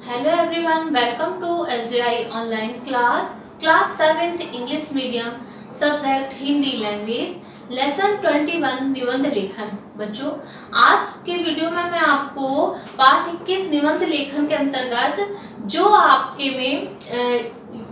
Hello everyone, welcome to SJI online class 7th English medium subject Hindi language lesson 21 निबंध लेखन। बच्चों, आज के वीडियो में मैं आपको पाठ 21 निबंध लेखन के अंतर्गत जो आपके में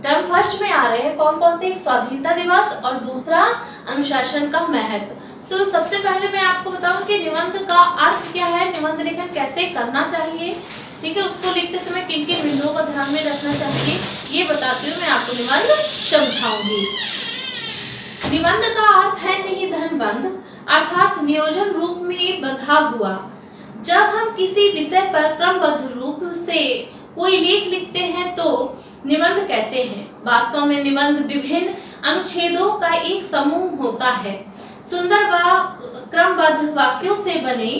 टर्म फर्स्ट में आ रहे हैं कौन कौन से, एक स्वाधीनता दिवस और दूसरा अनुशासन का महत्व। तो सबसे पहले मैं आपको बताऊं कि निबंध का अर्थ क्या है, निबंध लेखन कैसे करना चाहिए, ठीक है, उसको लिखते समय किन किन बिंदुओं को ध्यान में रखना चाहिए, ये बताती हूँ मैं आपको निबंध समझाऊंगी। निबंध का अर्थ है निधनबंध, अर्थात नियोजन रूप में बंधा हुआ। जब हम किसी विषय पर क्रमबद्ध रूप से कोई लेख लिखते हैं तो निबंध कहते हैं। वास्तव में निबंध विभिन्न अनुच्छेदों का एक समूह होता है। सुंदर व क्रमबद्ध वाक्यों से बने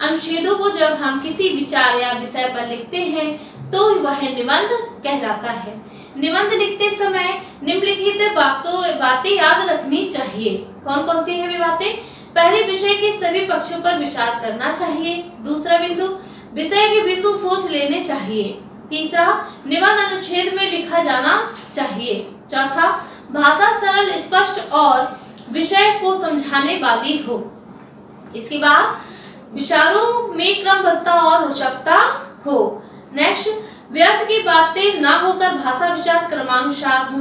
अनुच्छेदों को जब हम किसी विचार या विषय पर लिखते हैं तो वह निबंध कहलाता है। निबंध लिखते समय निम्नलिखित बातें याद रखनी चाहिए। कौन कौन सी है वे बातें? पहले, विषय के सभी पक्षों पर विचार करना चाहिए। दूसरा बिंदु, विषय के बिंदु सोच लेने चाहिए। तीसरा, निबंध अनुच्छेद में लिखा जाना चाहिए। चौथा, भाषा सरल, स्पष्ट और विषय को समझाने वाली हो। इसके बाद विचारों में क्रमबद्धता और रोचकता हो। नेक्स्ट, व्यर्थ की बातें ना होकर भाषा विचार क्रमानुसार हो।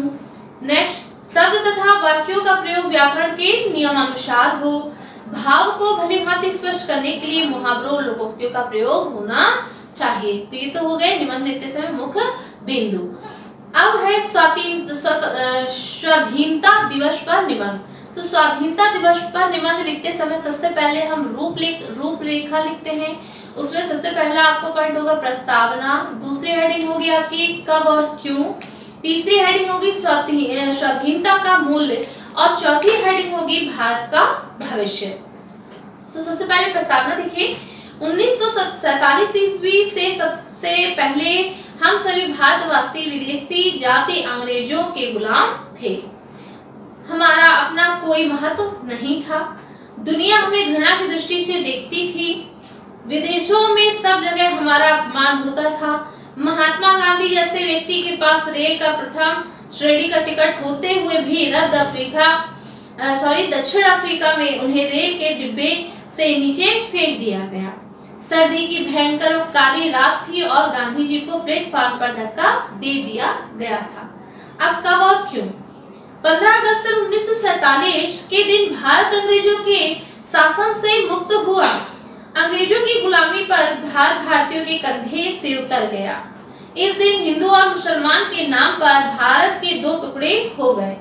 नेक्स्ट, शब्द तथा वाक्यों का प्रयोग व्याकरण के नियमानुसार हो। भाव को भली भांति स्पष्ट करने के लिए मुहावरों लोकोक्तियों का प्रयोग होना चाहिए। तो ये तो हो गए निबंध लिखते समय मुख्य बिंदु। अब है स्वाधीनता दिवस पर निबंध। तो स्वाधीनता दिवस पर निबंध लिखते समय सबसे पहले हम रूपरेखा लिखते हैं। उसमें सबसे पहला आपको पॉइंट होगा प्रस्तावना, दूसरी हेडिंग होगी आपकी कब और क्यों, तीसरी हेडिंग होगी स्वाधीनता का मूल्य और चौथी हेडिंग होगी भारत का भविष्य। तो सबसे पहले प्रस्तावना देखिए। 1947 ईस्वी से सबसे पहले हम सभी भारतवासी विदेशी जाति अंग्रेजों के गुलाम थे। हमारा अपना कोई महत्व नहीं था। दुनिया हमें घृणा की दृष्टि से देखती थी। विदेशों में सब जगह हमारा अपमान होता था। महात्मा गांधी जैसे व्यक्ति के पास रेल का प्रथम श्रेणी का टिकट होते हुए भी दक्षिण अफ्रीका में उन्हें रेल के डिब्बे से नीचे फेंक दिया गया। सर्दी की भयंकर और काली रात थी और गांधी जी को प्लेटफॉर्म पर धक्का दे दिया गया था। अब कब और क्यों? 15 अगस्त 1947 के दिन भारत अंग्रेजों के शासन से मुक्त हुआ। अंग्रेजों की गुलामी पर भारतीयों के कंधे से उतर गया। इस दिन हिंदू और मुसलमान के नाम पर भारत के दो टुकड़े हो गए।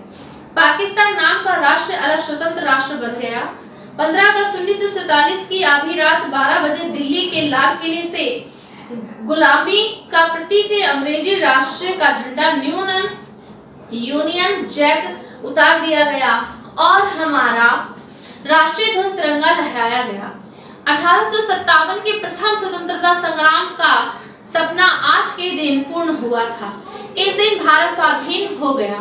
पाकिस्तान नाम का राष्ट्र अलग स्वतंत्र राष्ट्र बन गया। 15 अगस्त 1947 की आधी रात 12 बजे दिल्ली के लाल किले से गुलामी का प्रतीक अंग्रेजी राष्ट्र का झंडा यूनियन जैक उतार दिया गया और हमारा राष्ट्रीय ध्वज तिरंगा लहराया गया। 1857 के प्रथम स्वतंत्रता संग्राम का सपना आज के दिन पूर्ण हुआ था। इस दिन भारत स्वाधीन हो गया।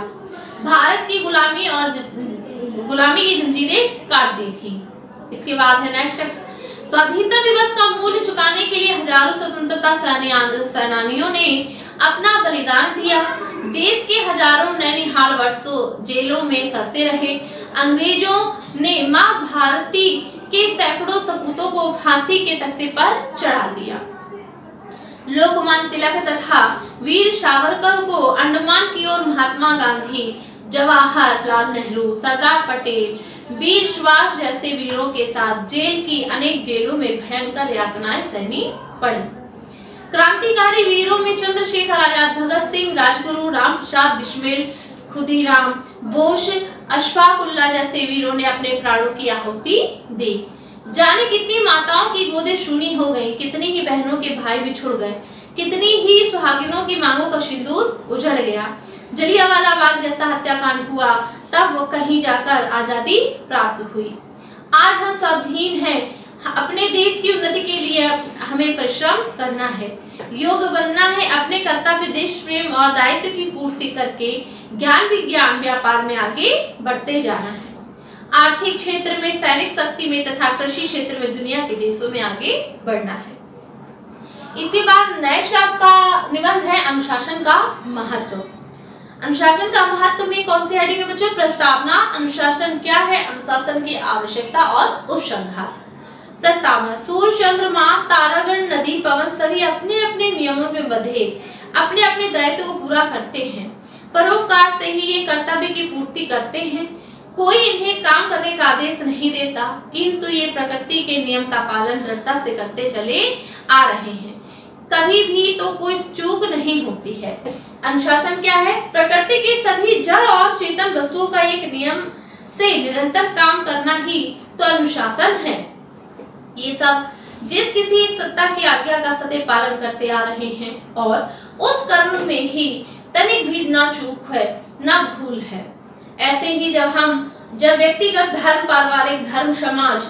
भारत की गुलामी की जंजीरें काट दी थी। इसके बाद है नेक्स्ट, स्वाधीनता दिवस का मूल्य चुकाने के लिए हजारों स्वतंत्रता सेनानियों ने अपना बलिदान दिया। देश के हजारों नैनीहाल वर्षों जेलों में सड़ते रहे। अंग्रेजों ने मां भारती के सैकड़ों सपूतों को फांसी के तख्ते पर चढ़ा दिया। लोकमान्य तिलक तथा वीर सावरकर को अंडमान की ओर महात्मा गांधी, जवाहरलाल नेहरू, सरदार पटेल, वीर सुभाष जैसे वीरों के साथ जेल की अनेक जेलों में भयंकर यातनाएं सहनी पड़ी। क्रांतिकारी वीरों में चंद्रशेखर आजाद, भगत सिंह, राजगुरु, राम प्रसाद बिस्मिल, खुदीराम बोस, अशफाक उल्लाह जैसे वीरों ने अपने प्राणों की आहुति दी। जाने कितनी माताओं की गोदें सूनी हो गईं, कितनी ही बहनों के भाई बिछुड़ गए, कितनी ही सुहागिनों की मांगों का सिंदूर उजड़ गया। जलियांवाला बाग जैसा हत्याकांड हुआ, तब वो कहीं जाकर आजादी प्राप्त हुई। आज हम स्वाधीन हैं। अपने देश की उन्नति के लिए हमें परिश्रम करना है, योग्य बनना है, अपने कर्तव्य, देश प्रेम और दायित्व की पूर्ति करके ज्ञान विज्ञान व्यापार में आगे बढ़ते जाना है। आर्थिक क्षेत्र में, सैनिक शक्ति में तथा कृषि क्षेत्र में दुनिया के देशों में आगे बढ़ना है। इसके बाद नेक्स्ट आपका निबंध है अनुशासन का महत्व। अनुशासन का महत्व में कौन सी हेडिंग है बच्चों? प्रस्तावना, अनुशासन क्या है, अनुशासन की आवश्यकता और उपसंहार। प्रस्तावना, सूर्य, चंद्रमा, तारागण, नदी, पवन सभी अपने अपने नियमों में बंधे अपने अपने दायित्व को पूरा करते हैं। परोपकार से ही ये कर्तव्य की पूर्ति करते हैं। कोई इन्हें काम करने का आदेश नहीं देता, किंतु ये प्रकृति के नियम का पालन दृढ़ता से करते चले आ रहे हैं। कभी भी तो कोई चूक नहीं होती है। अनुशासन क्या है? प्रकृति के सभी जड़ और चेतन वस्तुओं का एक नियम से निरंतर काम करना ही तो अनुशासन है। ये सब जिस किसी एक सत्ता की आज्ञा का सदैव पालन करते आ रहे हैं और उस कर्म में ही तनिक भी ना चूक है ना भूल है। ऐसे ही जब व्यक्तिगत धर्म, पारिवारिक धर्म, समाज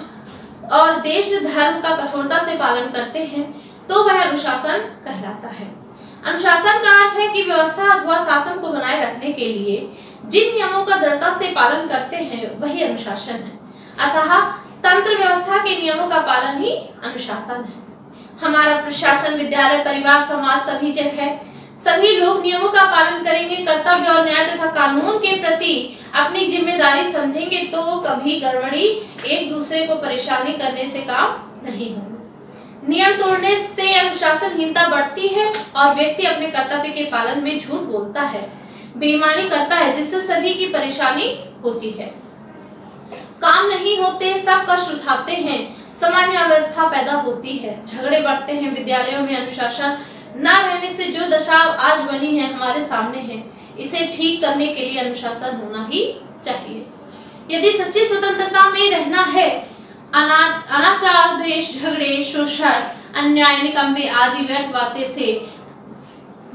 और देश धर्म का कठोरता से पालन करते हैं तो वह अनुशासन कहलाता है। अनुशासन का अर्थ है कि व्यवस्था अथवा शासन को बनाए रखने के लिए जिन नियमों का दृढ़ता से पालन करते हैं वही अनुशासन है। अतः तंत्र व्यवस्था के नियमों का पालन ही अनुशासन है। हमारा प्रशासन, विद्यालय, परिवार, समाज सभी जगह सभी लोग नियमों का पालन करेंगे, कर्तव्य और न्याय तथा कानून के प्रति अपनी जिम्मेदारी समझेंगे तो कभी गड़बड़ी एक दूसरे को परेशानी करने से काम नहीं होगा। नियम तोड़ने से अनुशासनहीनता बढ़ती है और व्यक्ति अपने कर्तव्य के पालन में झूठ बोलता है, बेईमानी करता है, जिससे सभी की परेशानी होती है। काम नहीं होते, सब कष्ट उठाते हैं, समाज में अव्यवस्था पैदा होती है, झगड़े बढ़ते हैं। विद्यालयों में अनुशासन न रहने से जो दशा आज बनी है हमारे सामने है, इसे ठीक करने के लिए अनुशासन होना ही चाहिए। यदि सच्ची स्वतंत्रता में रहना है, अनाचार, द्वेष, झगड़े, शोषण, अन्याय, निकम्मे आदि व्यर्थ बातें से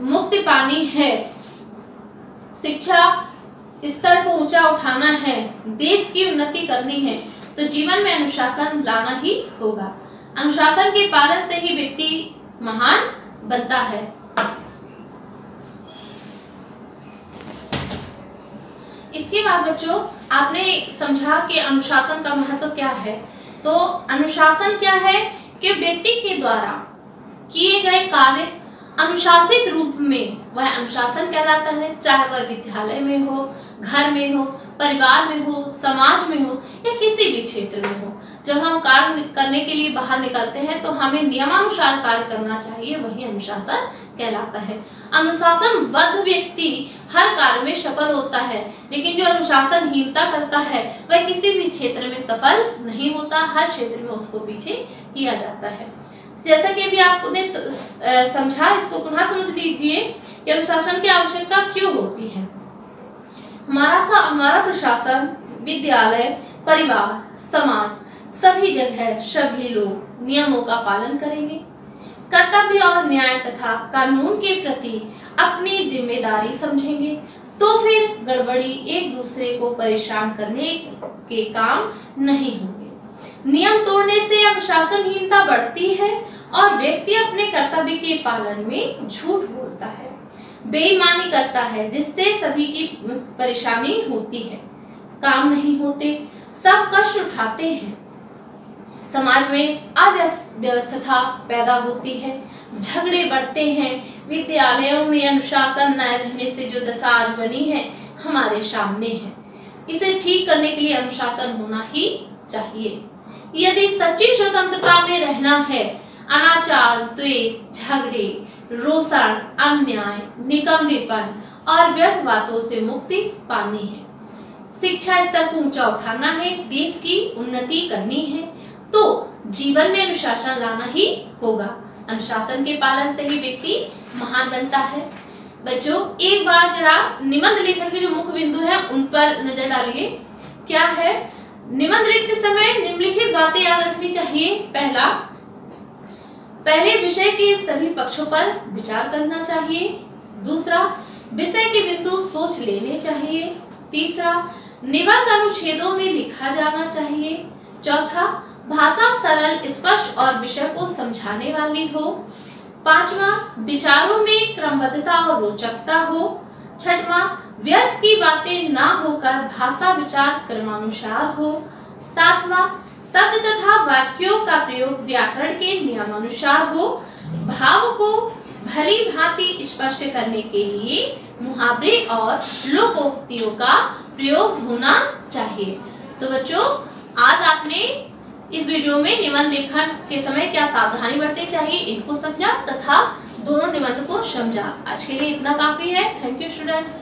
मुक्ति पानी है, शिक्षा स्तर को ऊंचा उठाना है, देश की उन्नति करनी है तो जीवन में अनुशासन लाना ही होगा। अनुशासन के पालन से ही व्यक्ति महान बनता है। इसके बाद बच्चों आपने समझा कि अनुशासन का महत्व क्या है। तो अनुशासन क्या है कि व्यक्ति के द्वारा किए गए कार्य अनुशासित रूप में वह अनुशासन कहलाता है। चाहे वह विद्यालय में हो, घर में हो, परिवार में हो, समाज में हो या किसी भी क्षेत्र में हो। जब हम कार्य करने के लिए बाहर निकलते हैं तो हमें नियमानुसार कार्य करना चाहिए, वही अनुशासन कहलाता है। अनुशासनबद्ध व्यक्ति हर कार्य में सफल होता है, लेकिन जो अनुशासनहीनता करता है वह किसी भी क्षेत्र में सफल नहीं होता, हर क्षेत्र में उसको पीछे किया जाता है। जैसा कि अभी आपने समझा, इसको पुनः समझ लीजिए कि अनुशासन की आवश्यकता क्यों होती है। हमारा प्रशासन, विद्यालय, परिवार, समाज सभी जगह सभी लोग नियमों का पालन करेंगे, कर्तव्य और न्याय तथा कानून के प्रति अपनी जिम्मेदारी समझेंगे तो फिर गड़बड़ी एक दूसरे को परेशान करने के काम नहीं होंगे। नियम तोड़ने से अनुशासनहीनता बढ़ती है और व्यक्ति अपने कर्तव्य के पालन में झूठ बोलता है, बेईमानी करता है, जिससे सभी की परेशानी होती है, काम नहीं होते, सब कष्ट उठाते हैं, समाज में अव्यवस्था पैदा होती है, झगड़े बढ़ते हैं। विद्यालयों में अनुशासन न रहने से जो दशा आज बनी है हमारे सामने है, इसे ठीक करने के लिए अनुशासन होना ही चाहिए। यदि सच्ची स्वतंत्रता में रहना है, अनाचार, द्वेष, झगड़े, रोषण, अन्याय, निकम्मेपन और व्यर्थ बातों से मुक्ति पानी है, शिक्षा स्तर को ऊंचा उठाना है, देश की उन्नति करनी है तो जीवन में अनुशासन लाना ही होगा। अनुशासन के पालन से ही व्यक्ति महान बनता है। बच्चों एक बार जरा निबंध लेखन के जो मुख्य बिंदु हैं उन पर नजर डालिए। क्या है? निबंध लिखते समय निम्नलिखित बातें याद रखनी चाहिए। पहले विषय के सभी पक्षों पर विचार करना चाहिए। दूसरा, विषय के बिंदु सोच लेने चाहिए। तीसरा, निबंध अनुच्छेदों में लिखा जाना चाहिए। चौथा, भाषा सरल, स्पष्ट और विषय को समझाने वाली हो। पांचवा, विचारों में क्रमबद्धता और रोचकता हो। छठवां, व्यर्थ की बातें ना होकर भाषा विचार क्रमानुसार हो। सातवां, शब्द तथा वाक्यों का प्रयोग व्याकरण के नियमानुसार हो। भाव को भली भांति स्पष्ट करने के लिए मुहावरे और लोकोक्तियों का प्रयोग होना चाहिए। तो बच्चों, आज आपने इस वीडियो में निबंध लेखन के समय क्या सावधानी बरतनी चाहिए इनको समझा तथा दोनों निबंध को समझा। आज के लिए इतना काफी है। Thank you students.